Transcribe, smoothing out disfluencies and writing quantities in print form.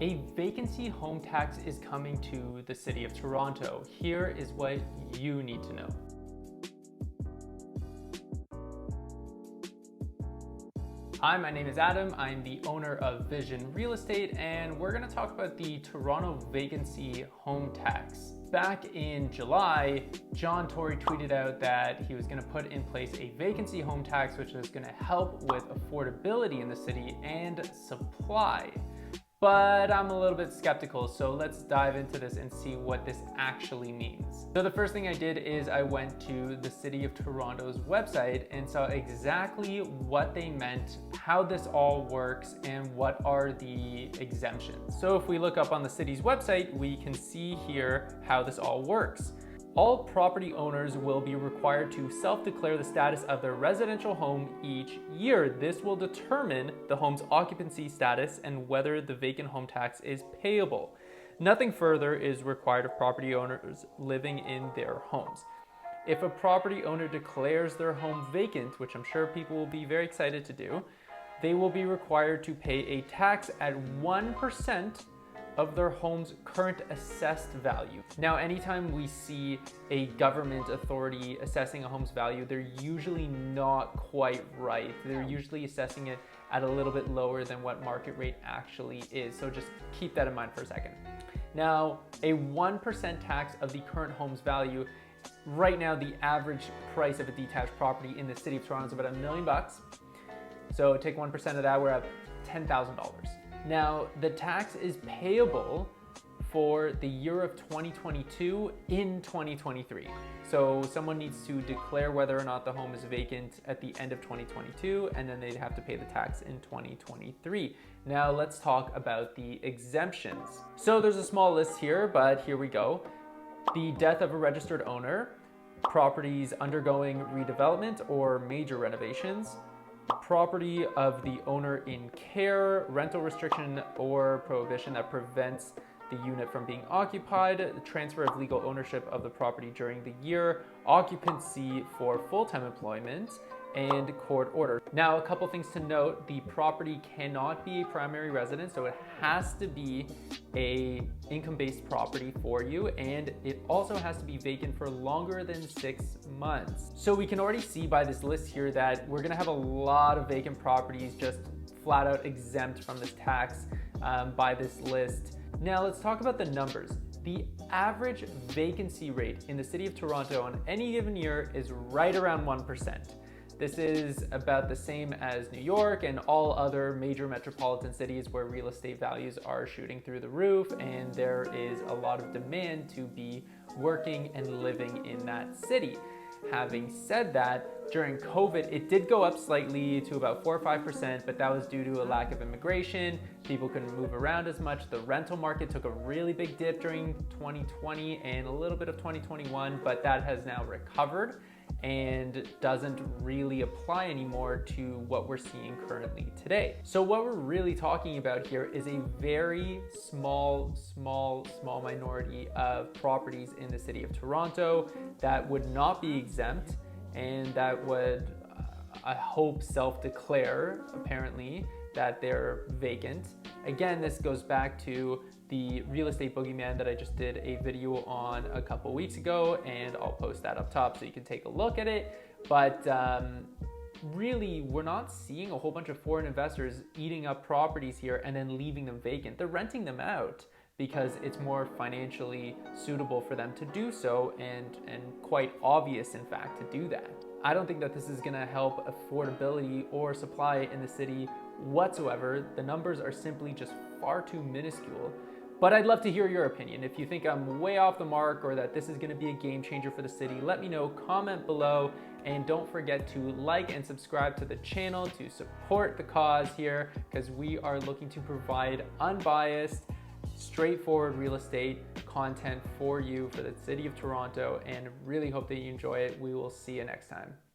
A vacancy home tax is coming to the city of Toronto. Here is what you need to know. Hi, my name is Adam. I'm the owner of Vision Real Estate, and we're going to talk about the Toronto vacancy home tax. Back in July, John Tory tweeted out that he was going to put in place a vacancy home tax, which is going to help with affordability in the city and supply. But I'm a little bit skeptical, so let's dive into this and see what this actually means. So the first thing I did is I went to the City of Toronto's website and saw exactly what they meant, how this all works, and what are the exemptions. So if we look up on the city's website, we can see here how this all works. All property owners will be required to self-declare the status of their residential home each year. This will determine the home's occupancy status and whether the vacant home tax is payable. Nothing further is required of property owners living in their homes. If a property owner declares their home vacant, which I'm sure people will be very excited to do, they will be required to pay a tax at 1% of their home's current assessed value. Now, anytime we see a government authority assessing a home's value, they're usually not quite right. They're usually assessing it at a little bit lower than what market rate actually is. So just keep that in mind for a second. Now, a 1% tax of the current home's value, right now the average price of a detached property in the city of Toronto is about $1 million. So take 1% of that, we're at $10,000. Now, the tax is payable for the year of 2022 in 2023. So someone needs to declare whether or not the home is vacant at the end of 2022, and then they'd have to pay the tax in 2023. Now let's talk about the exemptions. So there's a small list here, but here we go. The death of a registered owner, properties undergoing redevelopment or major renovations, property of the owner in care, rental restriction or prohibition that prevents the unit from being occupied, the transfer of legal ownership of the property during the year, occupancy for full-time employment, and court order. Now, a couple things to note: the property cannot be a primary residence, so it has to be a income-based property for you, and it also has to be vacant for longer than 6 months. So we can already see by this list here that we're gonna have a lot of vacant properties just flat out exempt from this tax by this list. Now let's talk about the numbers. The average vacancy rate in the city of Toronto on any given year is right around 1%. This is about the same as New York and all other major metropolitan cities where real estate values are shooting through the roof, and there is a lot of demand to be working and living in that city. Having said that, during COVID, it did go up slightly to about 4 or 5%, but that was due to a lack of immigration. People couldn't move around as much. The rental market took a really big dip during 2020 and a little bit of 2021, but that has now recovered and doesn't really apply anymore to what we're seeing currently today. So what we're really talking about here is a very small minority of properties in the city of Toronto that would not be exempt and that would, I hope, self-declare, apparently, that they're vacant. Again, this goes back to the real estate boogeyman that I just did a video on a couple weeks ago, and I'll post that up top so you can take a look at it. But really, we're not seeing a whole bunch of foreign investors eating up properties here and then leaving them vacant. They're renting them out because it's more financially suitable for them to do so, and quite obvious, in fact, to do that. I don't think that this is gonna help affordability or supply in the city whatsoever. The numbers are simply just far too minuscule. But I'd love to hear your opinion. If you think I'm way off the mark or that this is gonna be a game changer for the city, let me know, comment below, and don't forget to like and subscribe to the channel to support the cause here, because we are looking to provide unbiased, straightforward real estate content for you for the city of Toronto, and really hope that you enjoy it. We will see you next time.